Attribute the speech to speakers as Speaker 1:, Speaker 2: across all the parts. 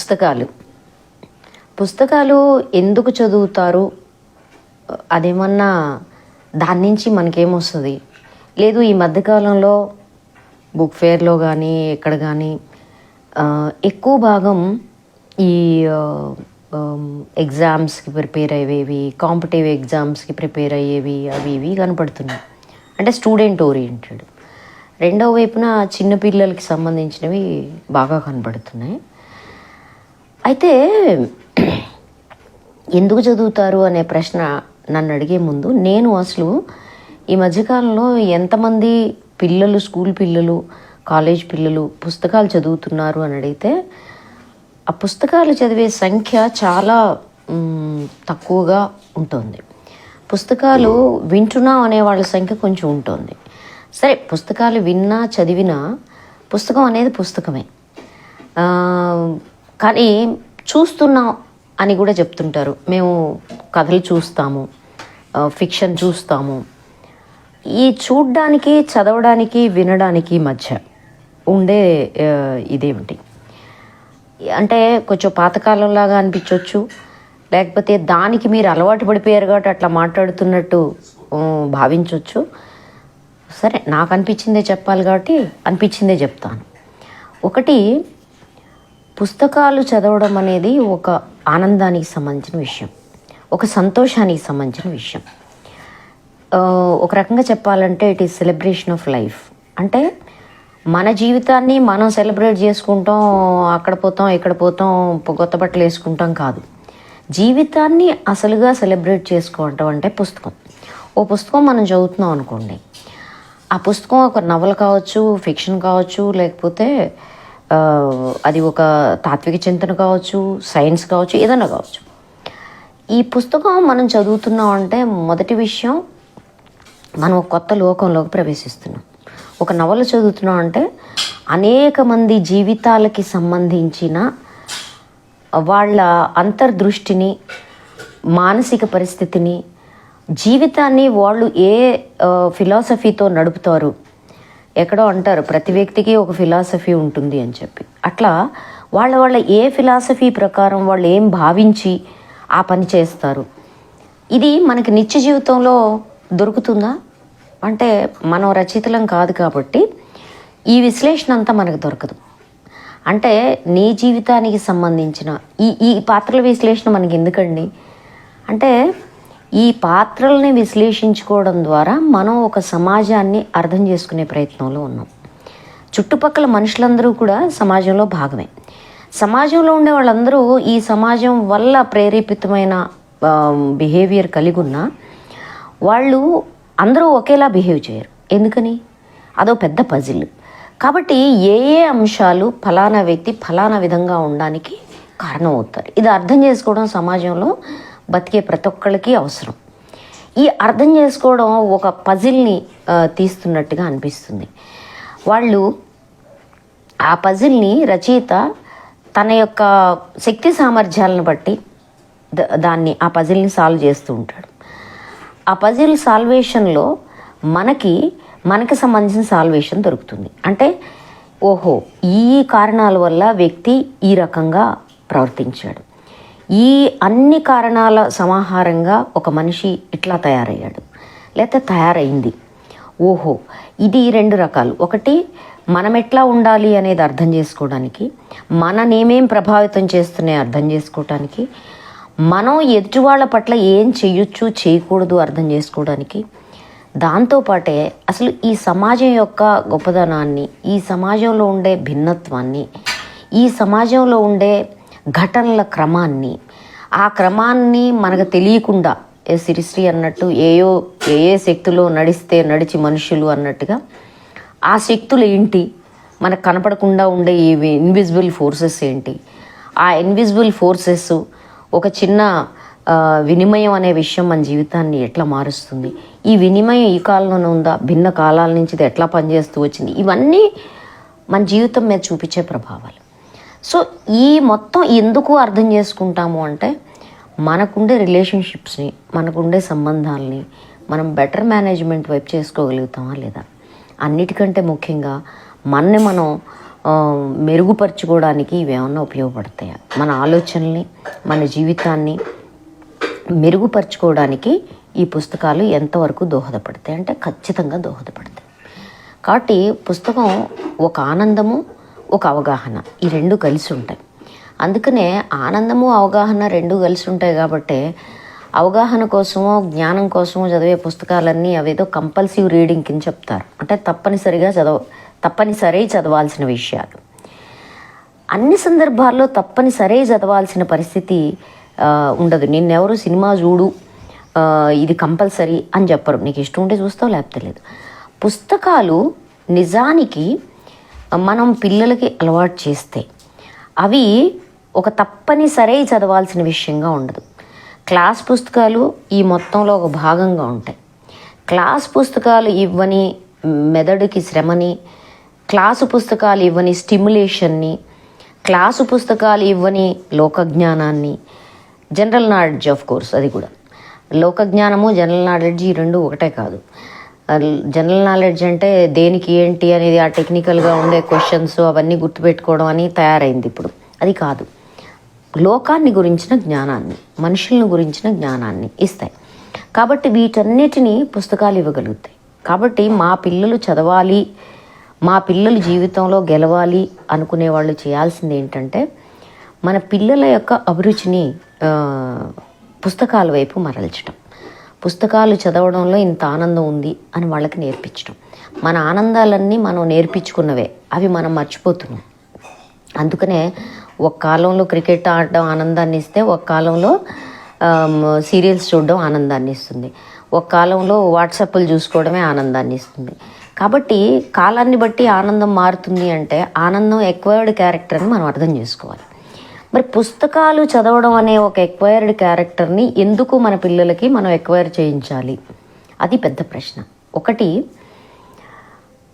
Speaker 1: పుస్తకాలు పుస్తకాలు ఎందుకు చదువుతారు? అదేమన్నా దాని నుంచి మనకేమొస్తుంది? లేదు, ఈ మధ్యకాలంలో బుక్ ఫేర్లో కానీ ఎక్కడ కానీ ఎక్కువ భాగం ఈ ఎగ్జామ్స్కి ప్రిపేర్ అయ్యేవి, కాంపిటేటివ్ ఎగ్జామ్స్కి ప్రిపేర్ అయ్యేవి అవి ఇవి కనపడుతున్నాయి. అంటే స్టూడెంట్ ఓరియంటెడ్. రెండవ వైపున చిన్నపిల్లలకి సంబంధించినవి బాగా కనపడుతున్నాయి. అయితే ఎందుకు చదువుతారు అనే ప్రశ్న నన్ను అడిగే ముందు నేను అసలు ఈ మధ్యకాలంలో ఎంతమంది పిల్లలు, స్కూల్ పిల్లలు, కాలేజ్ పిల్లలు పుస్తకాలు చదువుతున్నారు అని అడిగితే ఆ పుస్తకాలు చదివే సంఖ్య చాలా తక్కువగా ఉంటుంది. పుస్తకాలు వింటున్నాం అనే వాళ్ళ సంఖ్య కొంచెం ఉంటుంది. సరే, పుస్తకాలు విన్నా చదివినా పుస్తకం అనేది పుస్తకమే. కానీ చూస్తున్నాం అని కూడా చెప్తుంటారు. మేము కథలు చూస్తాము, ఫిక్షన్ చూస్తాము. ఈ చూడ్డానికి, చదవడానికి, వినడానికి మధ్య ఉండే ఇదేమిటి అంటే కొంచెం పాతకాలంలాగా అనిపించవచ్చు, లేకపోతే దానికి మీరు అలవాటు పడిపోయారు కాబట్టి అట్లా మాట్లాడుతున్నట్టు భావించవచ్చు. సరే, నాకు అనిపించిందే చెప్పాలి కాబట్టి అనిపించిందే చెప్తాను. ఒకటి, పుస్తకాలు చదవడం అనేది ఒక ఆనందానికి సంబంధించిన విషయం, ఒక సంతోషానికి సంబంధించిన విషయం. ఒక రకంగా చెప్పాలంటే it is celebration of life. అంటే మన జీవితాన్ని మనం సెలబ్రేట్ చేసుకుంటాం, అక్కడ పోతాం ఇక్కడ పోతాం, కొత్త బట్టలు వేసుకుంటాం కాదు. జీవితాన్ని అసలుగా సెలబ్రేట్ చేసుకోవటం అంటే పుస్తకం. ఓ పుస్తకం మనం చదువుతున్నాం అనుకోండి, ఆ పుస్తకం ఒక నవల కావచ్చు, ఫిక్షన్ కావచ్చు, లేకపోతే అది ఒక తాత్విక చింతన కావచ్చు, సైన్స్ కావచ్చు, ఏదైనా కావచ్చు. ఈ పుస్తకం మనం చదువుతున్నాం అంటే మొదటి విషయం, మనం ఒక కొత్త లోకంలోకి ప్రవేశిస్తున్నాం. ఒక నవల చదువుతున్నాం అంటే అనేక మంది జీవితాలకి సంబంధించిన వాళ్ళ అంతర్దృష్టిని, మానసిక పరిస్థితిని, జీవితాన్ని వాళ్ళు ఏ ఫిలాసఫీతో నడుపుతారు. ఎక్కడో అంటారు ప్రతి వ్యక్తికి ఒక ఫిలాసఫీ ఉంటుంది అని చెప్పి. అట్లా వాళ్ళ ఏ ఫిలాసఫీ ప్రకారం వాళ్ళు ఏం భావించి ఆ పని చేస్తారు. ఇది మనకి నిత్య జీవితంలో దొరుకుతుందా అంటే మనం రచయితలం కాదు కాబట్టి ఈ విశ్లేషణ అంతా మనకు దొరకదు. అంటే నీ జీవితానికి సంబంధించిన ఈ పాత్రల విశ్లేషణ మనకి ఎందుకండి అంటే ఈ పాత్రల్ని విశ్లేషించుకోవడం ద్వారా మనం ఒక సమాజాన్ని అర్థం చేసుకునే ప్రయత్నంలో ఉన్నాం. చుట్టుపక్కల మనుషులందరూ కూడా సమాజంలో భాగమే. సమాజంలో ఉండే వాళ్ళందరూ ఈ సమాజం వల్ల ప్రేరేపితమైన బిహేవియర్ కలిగి ఉన్న వాళ్ళు అందరూ ఒకేలా బిహేవ్ చేయరు. ఎందుకని? అదో పెద్ద పజిల్. కాబట్టి ఏ అంశాలు ఫలానా వ్యక్తి ఫలానా విధంగా ఉండడానికి కారణం అవుతారు. ఇది అర్థం చేసుకోవడం సమాజంలో బతికే ప్రతి ఒక్కళ్ళకి అవసరం. ఈ అర్థం చేసుకోవడం ఒక పజిల్ని తీస్తున్నట్టుగా అనిపిస్తుంది. వాళ్ళు ఆ పజిల్ని రచయిత తన యొక్క శక్తి సామర్థ్యాలను బట్టి ఆ పజిల్ని సాల్వ్ చేస్తూ ఉంటాడు. ఆ పజిల్ సాల్వేషన్లో మనకి సంబంధించిన సాల్వేషన్ దొరుకుతుంది. అంటే ఓహో, ఈ కారణాల వల్ల వ్యక్తి ఈ రకంగా ప్రవర్తించాడు, ఈ అన్ని కారణాల సమాహారంగా ఒక మనిషి ఇట్లా తయారయ్యాడు లేకపోతే తయారైంది. ఓహో, ఇది రెండు రకాలు. ఒకటి, మనం ఎట్లా ఉండాలి అనేది అర్థం చేసుకోవడానికి, మననేమేం ప్రభావితం చేస్తున్నాయో అర్థం చేసుకోవడానికి, మనం ఎదుటి వాళ్ళ పట్ల ఏం చేయొచ్చు చేయకూడదు అర్థం చేసుకోవడానికి, దాంతోపాటే అసలు ఈ సమాజం యొక్క గొప్పదనాన్ని, ఈ సమాజంలో ఉండే భిన్నత్వాన్ని, ఈ సమాజంలో ఉండే ఘటనల క్రమాన్ని, ఆ క్రమాన్ని మనకు తెలియకుండా సిరిశ్రీ అన్నట్టు ఏ శక్తులు నడిచి మనుషులు అన్నట్టుగా ఆ శక్తులు ఏంటి, మనకు కనపడకుండా ఉండే ఈ ఇన్విజిబుల్ ఫోర్సెస్ ఏంటి, ఆ ఇన్విజిబుల్ ఫోర్సెస్ ఒక చిన్న వినిమయం అనే విషయం మన జీవితాన్ని ఎట్లా మారుస్తుంది, ఈ వినిమయం ఈ కాలంలోనే ఉందా, భిన్న కాలాల నుంచి ఇది ఎట్లా పనిచేస్తూ వచ్చింది, ఇవన్నీ మన జీవితం మీద చూపించే ప్రభావాలు. సో ఈ మొత్తం ఎందుకు అర్థం చేసుకుంటాము అంటే మనకుండే రిలేషన్షిప్స్ని, మనకుండే సంబంధాలని మనం బెటర్ మేనేజ్మెంట్ వైపు చేసుకోగలుగుతామా లేదా, అన్నిటికంటే ముఖ్యంగా మనం మెరుగుపరుచుకోవడానికి ఇవేమన్నా ఉపయోగపడతాయా? మన ఆలోచనల్ని, మన జీవితాన్ని మెరుగుపరుచుకోవడానికి ఈ పుస్తకాలు ఎంతవరకు దోహదపడతాయి అంటే ఖచ్చితంగా దోహదపడతాయి. కాబట్టి పుస్తకం ఒక ఆనందము, ఒక అవగాహన, ఈ రెండు కలిసి ఉంటాయి. అందుకనే ఆనందము అవగాహన రెండు కలిసి ఉంటాయి కాబట్టి అవగాహన కోసమో జ్ఞానం కోసమో చదివే పుస్తకాలన్నీ అవేదో కంపల్సివ్ రీడింగ్ కింద చెప్తారు. అంటే తప్పనిసరి చదవాల్సిన విషయాలు. అన్ని సందర్భాల్లో తప్పనిసరి చదవాల్సిన పరిస్థితి ఉండదు. నిన్నెవరు సినిమా చూడు ఇది కంపల్సరీ అని చెప్పరు. నీకు ఇష్టం ఉంటే చూస్తావు, లేకపోతే లేదు. పుస్తకాలు నిజానికి మనం పిల్లలకి అలవాటు చేస్తే అవి ఒక తప్పనిసరి చదవాల్సిన విషయంగా ఉండదు. క్లాస్ పుస్తకాలు ఈ మొత్తంలో ఒక భాగంగా ఉంటాయి. క్లాస్ పుస్తకాలు ఇవ్వని మెదడుకి శ్రమని, క్లాసు పుస్తకాలు ఇవ్వని స్టిమ్యులేషన్ని, క్లాసు పుస్తకాలు ఇవ్వని లోకజ్ఞానాన్ని, జనరల్ నాలెడ్జ్ ఆఫ్ కోర్స్, అది కూడా లోకజ్ఞానము జనరల్ నాలెడ్జ్ ఈ రెండు ఒకటే కాదు. జనరల్ నాలెడ్జ్ అంటే దేనికి ఏంటి అనేది ఆ టెక్నికల్గా ఉండే క్వశ్చన్స్ అవన్నీ గుర్తుపెట్టుకోవడం అని తయారైంది ఇప్పుడు. అది కాదు, లోకాన్ని గురించిన జ్ఞానాన్ని, మనుషులను గురించిన జ్ఞానాన్ని ఇస్తాయి. కాబట్టి వీటన్నిటినీ పుస్తకాలు ఇవ్వగలుగుతాయి. కాబట్టి మా పిల్లలు చదవాలి, మా పిల్లలు జీవితంలో గెలవాలి అనుకునే వాళ్ళు చేయాల్సింది ఏంటంటే మన పిల్లల యొక్క అభిరుచిని పుస్తకాల వైపు మరల్చడం. పుస్తకాలు చదవడంలో ఇంత ఆనందం ఉంది అని వాళ్ళకి నేర్పించడం. మన ఆనందాలన్నీ మనం నేర్పించుకున్నవే, అవి మనం మర్చిపోతున్నాం. అందుకనే ఒక కాలంలో క్రికెట్ ఆడడం ఆనందాన్ని ఇస్తే, ఒక కాలంలో సీరియల్స్ చూడడం ఆనందాన్ని ఇస్తుంది, ఒక కాలంలో వాట్సాప్లు చూసుకోవడమే ఆనందాన్ని ఇస్తుంది. కాబట్టి కాలాన్ని బట్టి ఆనందం మారుతుంది. అంటే ఆనందం ఎక్వైర్డ్ క్యారెక్టర్ అని మనం అర్థం చేసుకోవాలి. మరి పుస్తకాలు చదవడం అనే ఒక ఎక్వైర్డ్ క్యారెక్టర్ని ఎందుకు మన పిల్లలకి మనం ఎక్వైర్ చేయించాలి? అది పెద్ద ప్రశ్న. ఒకటి,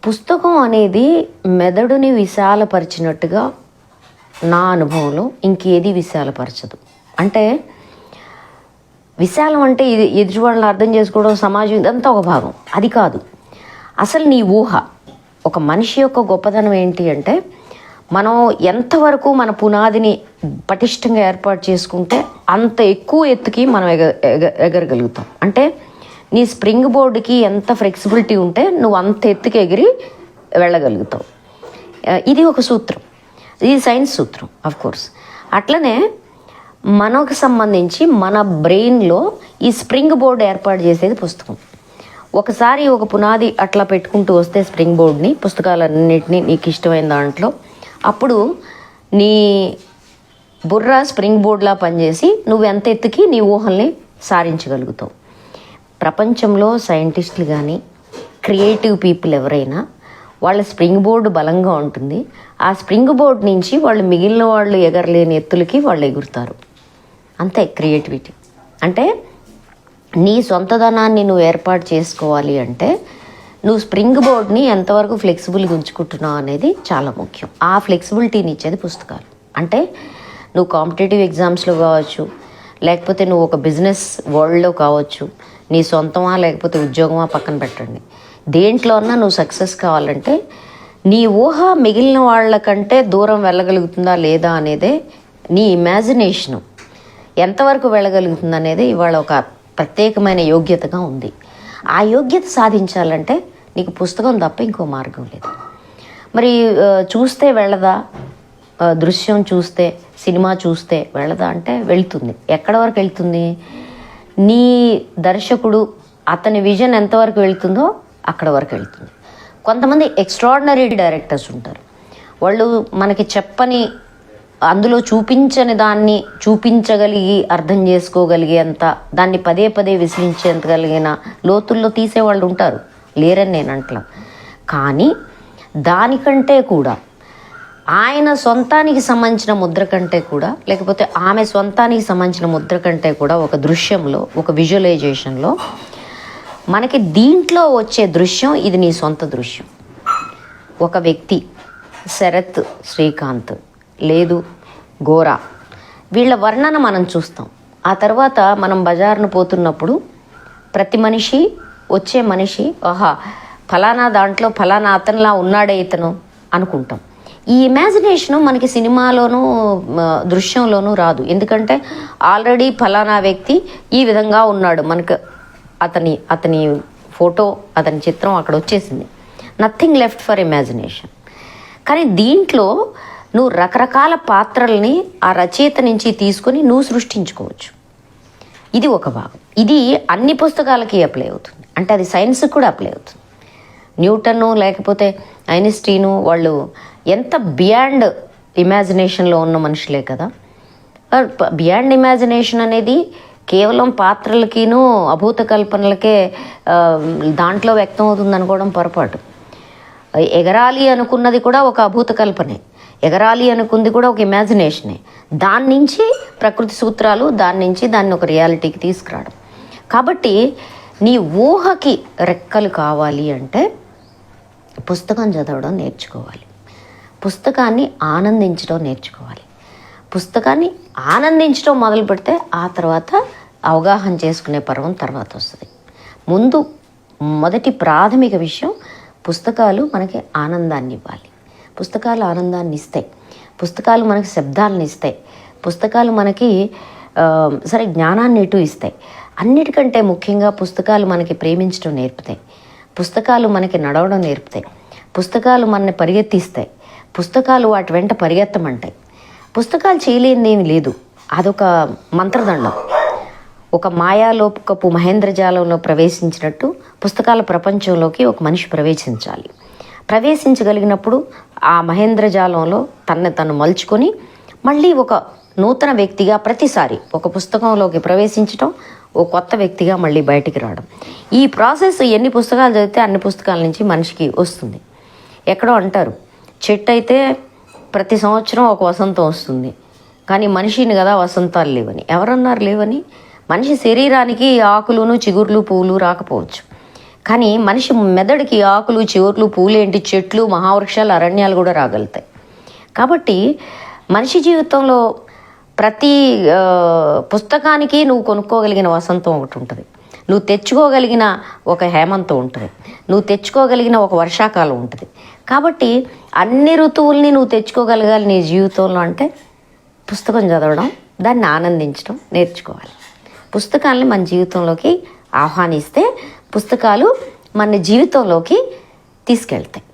Speaker 1: పుస్తకం అనేది మెదడుని విశాలపరిచినట్టుగా నా అనుభవంలో ఇంకేది విశాలపరచదు. అంటే విశాలం అంటే ఇది ఎదుటి వాళ్ళని అర్థం చేసుకోవడం, సమాజం, ఇదంతా ఒక భాగం. అది కాదు, అసలు నీ ఊహ. ఒక మనిషి యొక్క గొప్పతనం ఏంటి అంటే మనం ఎంతవరకు మన పునాదిని పటిష్టంగా ఏర్పాటు చేసుకుంటే అంత ఎక్కువ ఎత్తుకి మనం ఎగరగలుగుతాం. అంటే నీ స్ప్రింగ్ బోర్డుకి ఎంత ఫ్లెక్సిబిలిటీ ఉంటే నువ్వు అంత ఎత్తుకి ఎగిరి వెళ్ళగలుగుతావు. ఇది ఒక సూత్రం, ఇది సైన్స్ సూత్రం ఆఫ్ కోర్స్. అట్లనే మనకు సంబంధించి మన బ్రెయిన్లో ఈ స్ప్రింగ్ బోర్డు ఏర్పాటు చేసేది పుస్తకం. ఒకసారి ఒక పునాది అట్లా పెట్టుకుంటూ వస్తే స్ప్రింగ్ బోర్డ్ని, పుస్తకాలన్నింటినీ నీకు ఇష్టమైన దాంట్లో, అప్పుడు నీ బుర్ర స్ప్రింగ్ బోర్డ్లా పనిచేసి నువ్వు ఎంత ఎత్తుకి నీ ఊహల్ని సారించగలుగుతావు. ప్రపంచంలో సైంటిస్టులు కానీ క్రియేటివ్ పీపుల్ ఎవరైనా వాళ్ళ స్ప్రింగ్ బోర్డు బలంగా ఉంటుంది. ఆ స్ప్రింగ్ బోర్డ్ నుంచి వాళ్ళు మిగిలిన వాళ్ళు ఎగరలేని ఎత్తులకి వాళ్ళు ఎగురుతారు. అంతే క్రియేటివిటీ. అంటే నీ సొంతదనాన్ని నువ్వు ఏర్పాటు చేసుకోవాలి అంటే నువ్వు స్ప్రింగ్ బోర్డ్ని ఎంతవరకు ఫ్లెక్సిబుల్గా ఉంచుకుంటున్నావు అనేది చాలా ముఖ్యం. ఆ ఫ్లెక్సిబిలిటీని ఇచ్చేది పుస్తకాలు. అంటే నువ్వు కాంపిటేటివ్ ఎగ్జామ్స్లో కావచ్చు, లేకపోతే నువ్వు ఒక బిజినెస్ వరల్డ్లో కావచ్చు, నీ సొంతమా లేకపోతే ఉద్యోగమా పక్కన పెట్టండి, దేంట్లో అన్నా నువ్వు సక్సెస్ కావాలంటే నీ ఊహ మిగిలిన వాళ్ళకంటే దూరం వెళ్ళగలుగుతుందా లేదా అనేదే, నీ ఇమాజినేషను ఎంతవరకు వెళ్ళగలుగుతుంది అనేది ఇవాళ ఒక ప్రత్యేకమైన యోగ్యతగా ఉంది. ఆ యోగ్యత సాధించాలంటే నీకు పుస్తకం తప్ప ఇంకో మార్గం లేదు. మరి చూస్తే వెళ్ళదా? దృశ్యం చూస్తే, సినిమా చూస్తే వెళ్ళదా అంటే వెళ్తుంది. ఎక్కడ వరకు వెళ్తుంది? నీ దర్శకుడు అతని విజన్ ఎంతవరకు వెళ్తుందో అక్కడ వరకు వెళ్తుంది. కొంతమంది ఎక్స్ట్రాడినరీ డైరెక్టర్స్ ఉంటారు. వాళ్ళు మనకి చెప్పని, అందులో చూపించని దాన్ని చూపించగలిగి అర్థం చేసుకోగలిగేంత, దాన్ని పదే పదే విశ్లేషించగలిగిన లోతుల్లో తీసేవాళ్ళు ఉంటారు, లేరని నేను అంటలా. కానీ దానికంటే కూడా ఆయన సొంతానికి సంబంధించిన ముద్ర కంటే కూడా, లేకపోతే ఆమె సొంతానికి సంబంధించిన ముద్ర కంటే కూడా ఒక దృశ్యంలో, ఒక విజువలైజేషన్లో మనకి దీంట్లో వచ్చే దృశ్యం ఇది నీ సొంత దృశ్యం. ఒక వ్యక్తి శరత్, శ్రీకాంత్, లేదు గోరా, వీళ్ళ వర్ణన మనం చూస్తాం. ఆ తర్వాత మనం బజారును పోతున్నప్పుడు ప్రతి మనిషి, వచ్చే మనిషి, ఆహా ఫలానా దాంట్లో ఫలానా అతనిలా ఉన్నాడే ఇతను అనుకుంటాం. ఈ ఇమాజినేషను మనకి సినిమాలోనూ దృశ్యంలోనూ రాదు. ఎందుకంటే ఆల్రెడీ ఫలానా వ్యక్తి ఈ విధంగా ఉన్నాడు, మనకు అతని ఫోటో, అతని చిత్రం అక్కడ వచ్చేసింది. Nothing left for imagination. కానీ దీంట్లో నువ్వు రకరకాల పాత్రల్ని ఆ రచయిత నుంచి తీసుకొని నువ్వు సృష్టించుకోవచ్చు. ఇది ఒక భాగం. ఇది అన్ని పుస్తకాలకి అప్లై అవుతుంది. అంటే అది సైన్స్కి కూడా అప్లై అవుతుంది. న్యూటన్ లేకపోతే ఐన్స్టీను వాళ్ళు ఎంత బియాండ్ ఇమాజినేషన్లో ఉన్న మనుషులే కదా. బియాండ్ ఇమాజినేషన్ అనేది కేవలం పాత్రలకిను అభూత కల్పనలకే దాంట్లో వ్యక్తం అవుతుంది అనుకోవడం పొరపాటు. ఎగరాలి అనుకున్నది కూడా ఒక అభూత కల్పనే, ఎగరాలి అనుకుంది కూడా ఒక ఇమాజినేషనే. దాని నుంచి ప్రకృతి సూత్రాలు, దాన్ని ఒక రియాలిటీకి తీసుకురావడం. కాబట్టి నీ ఊహకి రెక్కలు కావాలి అంటే పుస్తకం చదవడం నేర్చుకోవాలి, పుస్తకాన్ని ఆనందించడం నేర్చుకోవాలి. పుస్తకాన్ని ఆనందించడం మొదలు పెడితే ఆ తర్వాత అవగాహన చేసుకునే పర్వం తర్వాత వస్తుంది. ముందు మొదటి ప్రాథమిక విషయం, పుస్తకాలు మనకి ఆనందాన్ని ఇవ్వాలి. పుస్తకాలు ఆనందాన్ని ఇస్తాయి, పుస్తకాలు మనకి శబ్దాలను ఇస్తాయి, పుస్తకాలు మనకి సరే జ్ఞానాన్ని ఇటు ఇస్తాయి. అన్నిటికంటే ముఖ్యంగా పుస్తకాలు మనకి ప్రేమించడం నేర్పుతాయి, పుస్తకాలు మనకి నడవడం నేర్పుతాయి, పుస్తకాలు మనని పరిగెత్తిస్తాయి, పుస్తకాలు వాటి వెంట పరిగెత్తమంటాయి. పుస్తకాలు చేయలేనిదేమీ లేదు, అదొక మంత్రదండం. ఒక మాయాలోకపు మహేంద్రజాలంలో ప్రవేశించినట్టు పుస్తకాల ప్రపంచంలోకి ఒక మనిషి ప్రవేశించగలిగినప్పుడు ఆ మహేంద్రజాలంలో తను మలుచుకొని మళ్ళీ ఒక నూతన వ్యక్తిగా ప్రతిసారి ఒక పుస్తకంలోకి ప్రవేశించడం, ఓ కొత్త వ్యక్తిగా మళ్ళీ బయటికి రావడం. ఈ ప్రాసెస్ ఎన్ని పుస్తకాలు చదివితే అన్ని పుస్తకాల నుంచి మనిషికి వస్తుంది. ఎక్కడో అంటారు, చెట్టు అయితే ప్రతి సంవత్సరం ఒక వసంతం వస్తుంది, కానీ మనిషిని కదా వసంతాలు లేవని. ఎవరన్నారు లేవని? మనిషి శరీరానికి ఆకులును చిగుర్లు పువ్వులు రాకపోవచ్చు, కానీ మనిషి మెదడుకి ఆకులు చిగుర్లు పువ్వులు ఏంటి, చెట్లు మహావృక్షాలు అరణ్యాలు కూడా రాగలుగుతాయి. కాబట్టి మనిషి జీవితంలో ప్రతి పుస్తకానికి నువ్వు కొనుక్కోగలిగిన వసంతం ఒకటి ఉంటుంది, నువ్వు తెచ్చుకోగలిగిన ఒక హేమంతం ఉంటుంది, నువ్వు తెచ్చుకోగలిగిన ఒక వర్షాకాలం ఉంటుంది. కాబట్టి అన్ని ఋతువుల్ని నువ్వు తెచ్చుకోగలగాలి నీ జీవితంలో అంటే పుస్తకం చదవడం, దాన్ని ఆనందించడం నేర్చుకోవాలి. పుస్తకాలని మన జీవితంలోకి ఆహ్వానిస్తే పుస్తకాలు మన జీవితంలోకి తీసుకెళ్తాయి.